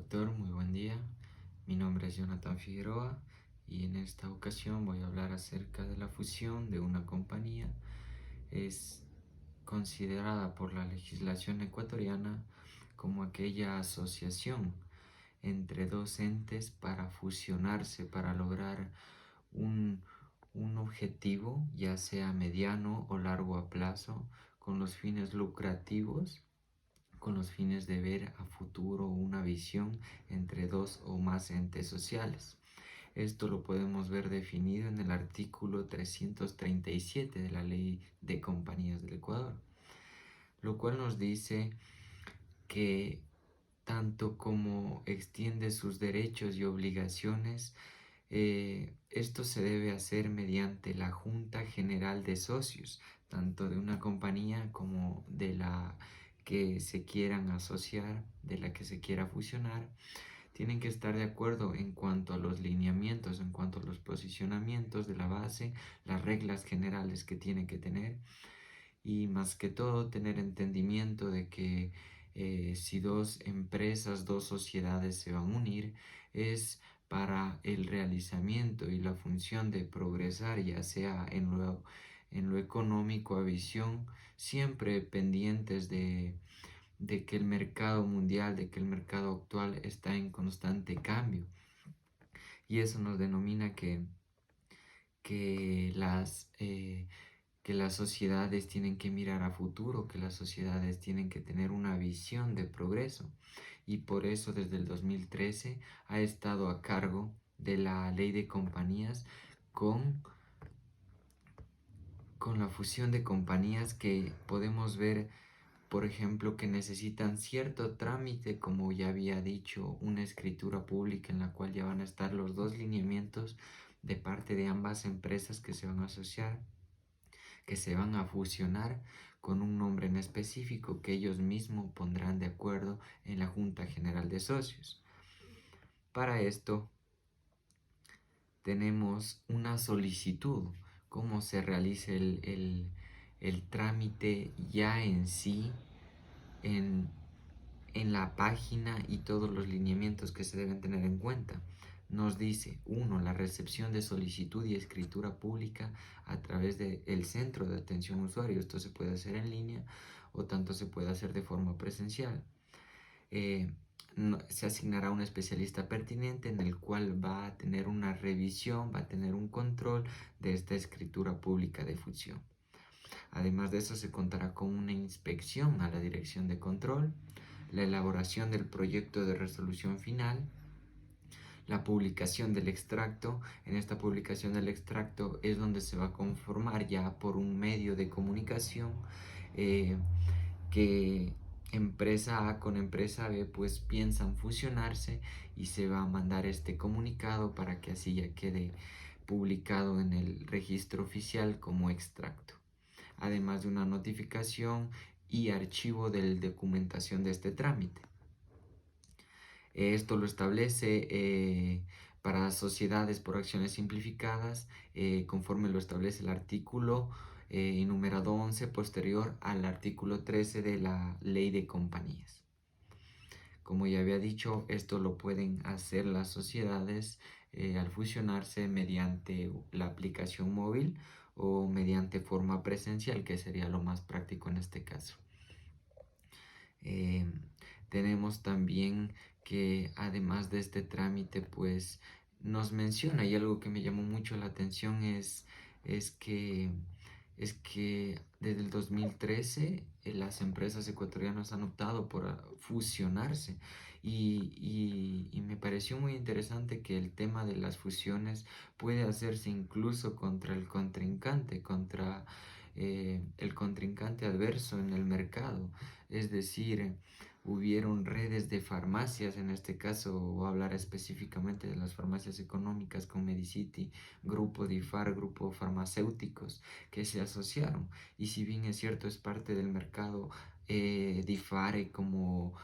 doctor, muy buen día. Mi nombre es Jonathan Figueroa y en esta ocasión voy a hablar acerca de la fusión de una compañía. Es considerada por la legislación ecuatoriana como aquella asociación entre dos entes para fusionarse, para lograr un, un objetivo, ya sea mediano o largo plazo, con los fines lucrativos, con los fines de ver a futuro una visión entre dos o más entes sociales. Esto lo podemos ver definido en el artículo 337 de la Ley de Compañías del Ecuador, lo cual nos dice que tanto como extiende sus derechos y obligaciones, esto se debe hacer mediante la Junta General de Socios, tanto de una compañía como de la que se quieran asociar, de la que se quiera fusionar. Tienen que estar de acuerdo en cuanto a los lineamientos, en cuanto a los posicionamientos de la base, las reglas generales que tiene que tener, y más que todo tener entendimiento de que si dos empresas, dos sociedades se van a unir, es para el realizamiento y la función de progresar, ya sea en lo económico a visión, siempre pendientes de que el mercado mundial, de que el mercado actual está en constante cambio. Y eso nos denomina que las, eh, que las sociedades tienen que mirar a futuro, que las sociedades tienen que tener una visión de progreso. Y por eso desde el 2013 ha estado a cargo de la ley de compañías con, con la fusión de compañías que podemos ver, por ejemplo, que necesitan cierto trámite, como ya había dicho, una escritura pública en la cual ya van a estar los dos lineamientos de parte de ambas empresas que se van a asociar, que se van a fusionar con un nombre en específico que ellos mismos pondrán de acuerdo en la Junta General de Socios. Para esto tenemos una solicitud, cómo se realiza el trámite ya en sí, en, en la página y todos los lineamientos que se deben tener en cuenta. Nos dice, 1. La recepción de solicitud y escritura pública a través del centro de atención usuario. Esto se puede hacer en línea o tanto se puede hacer de forma presencial. Se asignará un especialista pertinente en el cual va a tener una revisión, va a tener un control de esta escritura pública de fusión. Además de eso, se contará con una inspección a la dirección de control, la elaboración del proyecto de resolución final, la publicación del extracto. En esta publicación del extracto es donde se va a conformar ya por un medio de comunicación que empresa A con empresa B pues piensan fusionarse, y se va a mandar este comunicado para que así ya quede publicado en el registro oficial como extracto, además de una notificación y archivo de la documentación de este trámite. Esto lo establece para sociedades por acciones simplificadas, conforme lo establece el artículo enumerado 11 posterior al artículo 13 de la Ley de Compañías. Como ya había dicho, esto lo pueden hacer las sociedades al fusionarse mediante la aplicación móvil o mediante forma presencial, que sería lo más práctico en este caso. Eh, Tenemos también que además de este trámite, pues nos menciona, y algo que me llamó mucho la atención es que, es que desde el 2013 las empresas ecuatorianas han optado por fusionarse, y me pareció muy interesante que el tema de las fusiones puede hacerse incluso contra el contrincante, contra el contrincante adverso en el mercado. Es decir, hubieron redes de farmacias, en este caso voy a hablar específicamente de las farmacias económicas con Medicity, Grupo Difar, Grupo Farmacéuticos, que se asociaron. Y si bien es cierto, es parte del mercado, Difare como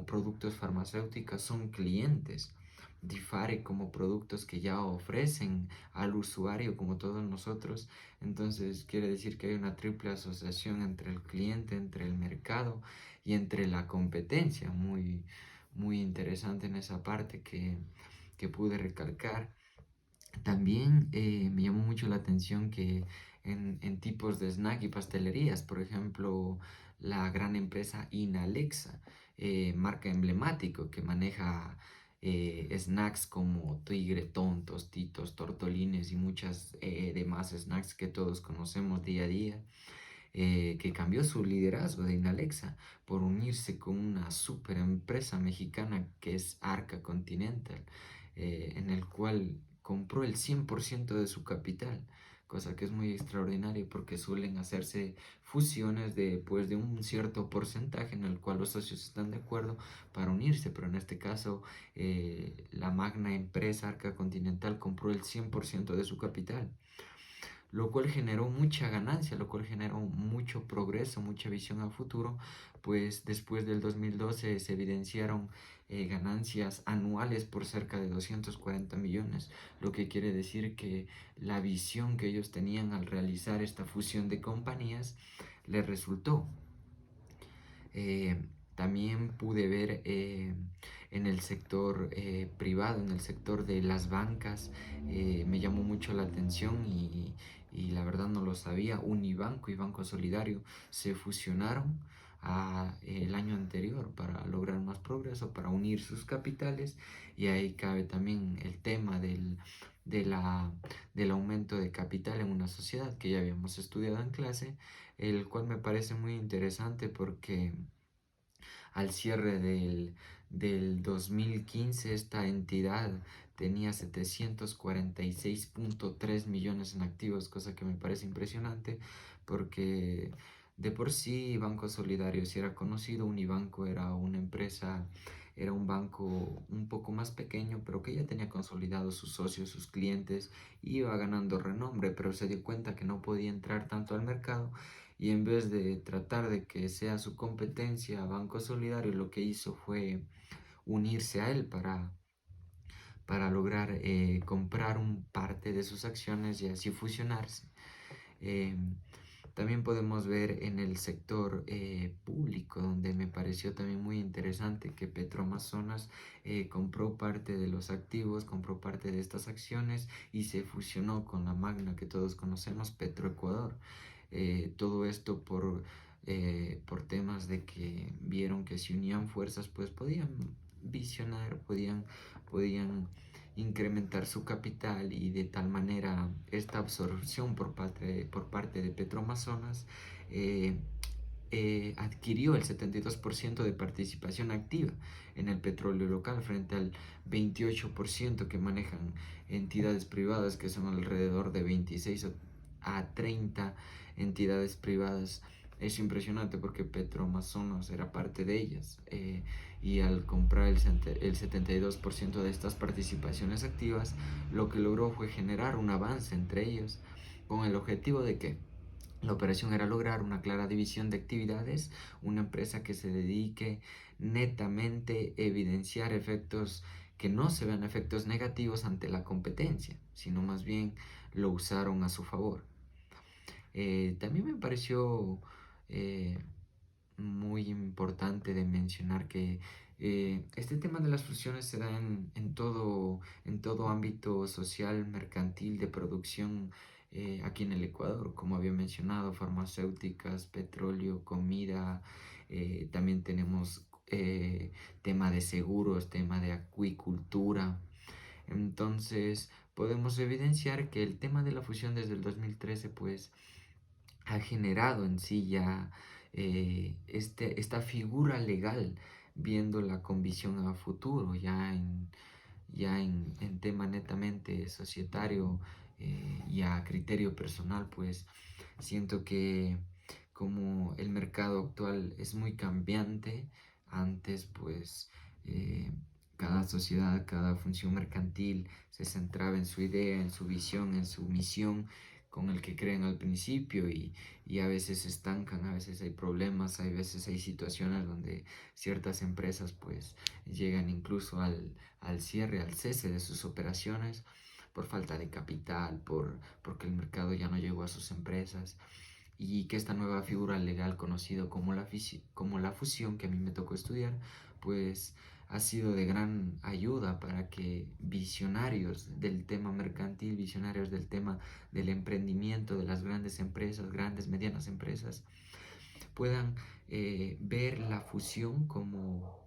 productos farmacéuticos son clientes. Difare como productos que ya ofrecen al usuario como todos nosotros. Entonces quiere decir que hay una triple asociación entre el cliente, entre el mercado y entre la competencia, muy, muy interesante en esa parte que pude recalcar. También me llamó mucho la atención que en tipos de snack y pastelerías, por ejemplo, la gran empresa Inalexa, marca emblemático que maneja snacks como tigretón, tostitos, tortolines y muchas demás snacks que todos conocemos día a día, que cambió su liderazgo de Inalexa por unirse con una super empresa mexicana que es Arca Continental, en el cual compró el 100% de su capital, cosa que es muy extraordinaria porque suelen hacerse fusiones de un cierto porcentaje en el cual los socios están de acuerdo para unirse, pero en este caso la magna empresa Arca Continental compró el 100% de su capital, lo cual generó mucha ganancia, lo cual generó mucho progreso, mucha visión a futuro, pues después del 2012 se evidenciaron ganancias anuales por cerca de 240 millones, lo que quiere decir que la visión que ellos tenían al realizar esta fusión de compañías les resultó. Eh, También pude ver en el sector privado, en el sector de las bancas, me llamó mucho la atención y la verdad no lo sabía. Unibanco y Banco Solidario se fusionaron el año anterior para lograr más progreso, para unir sus capitales, y ahí cabe también el tema de la, del aumento de capital en una sociedad que ya habíamos estudiado en clase, el cual me parece muy interesante porque al cierre del 2015 esta entidad tenía 746.3 millones en activos, cosa que me parece impresionante porque de por sí Banco Solidario si era conocido, Unibanco era una empresa, era un banco un poco más pequeño, pero que ya tenía consolidados sus socios, sus clientes, iba ganando renombre, pero se dio cuenta que no podía entrar tanto al mercado y en vez de tratar de que sea su competencia Banco Solidario, lo que hizo fue unirse a él para lograr comprar un parte de sus acciones y así fusionarse. Eh, También podemos ver en el sector público, donde me pareció también muy interesante que Petroamazonas compró parte de los activos, compró parte de estas acciones y se fusionó con la magna que todos conocemos, Petroecuador. Todo esto por temas de que vieron que si unían fuerzas, pues podían visionar, podían incrementar su capital y de tal manera esta absorción por parte de Petroamazonas eh, adquirió el 72% de participación activa en el petróleo local frente al 28% que manejan entidades privadas que son alrededor de 26 a 30 entidades privadas. Es impresionante porque Petroamazonas era parte de ellas, y al comprar el 72% de estas participaciones activas, lo que logró fue generar un avance entre ellos con el objetivo de que la operación era lograr una clara división de actividades, una empresa que se dedique netamente a evidenciar efectos que no se vean efectos negativos ante la competencia, sino más bien lo usaron a su favor. También me pareció eh, muy importante de mencionar que este tema de las fusiones se da en todo ámbito social, mercantil, de producción aquí en el Ecuador, como había mencionado, farmacéuticas, petróleo, comida, también tenemos tema de seguros, tema de acuicultura. Entonces, podemos evidenciar que el tema de la fusión desde el 2013, pues, ha generado en sí ya esta figura legal, viéndola con visión a futuro, en tema netamente societario y a criterio personal, pues siento que como el mercado actual es muy cambiante, antes pues eh, cada sociedad, cada función mercantil se centraba en su idea, en su visión, en su misión con el que creen al principio y a veces se estancan, a veces hay problemas, a veces hay situaciones donde ciertas empresas pues llegan incluso al cierre, al cese de sus operaciones por falta de capital, porque el mercado ya no llegó a sus empresas y que esta nueva figura legal conocido como como la fusión que a mí me tocó estudiar, pues ha sido de gran ayuda para que visionarios del tema mercantil, visionarios del tema del emprendimiento, de las grandes empresas, grandes, medianas empresas, puedan ver la fusión como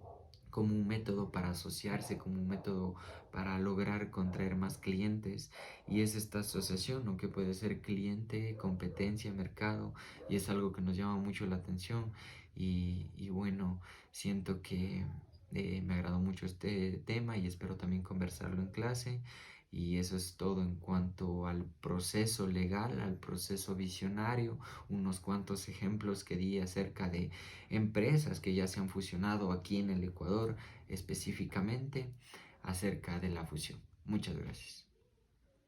un método para asociarse, como un método para lograr contraer más clientes. Y es esta asociación, ¿no? Que puede ser cliente, competencia, mercado, y es algo que nos llama mucho la atención. Y bueno, siento que me agradó mucho este tema y espero también conversarlo en clase. Y eso es todo en cuanto al proceso legal, al proceso visionario, unos cuantos ejemplos que di acerca de empresas que ya se han fusionado aquí en el Ecuador, específicamente acerca de la fusión. Muchas gracias.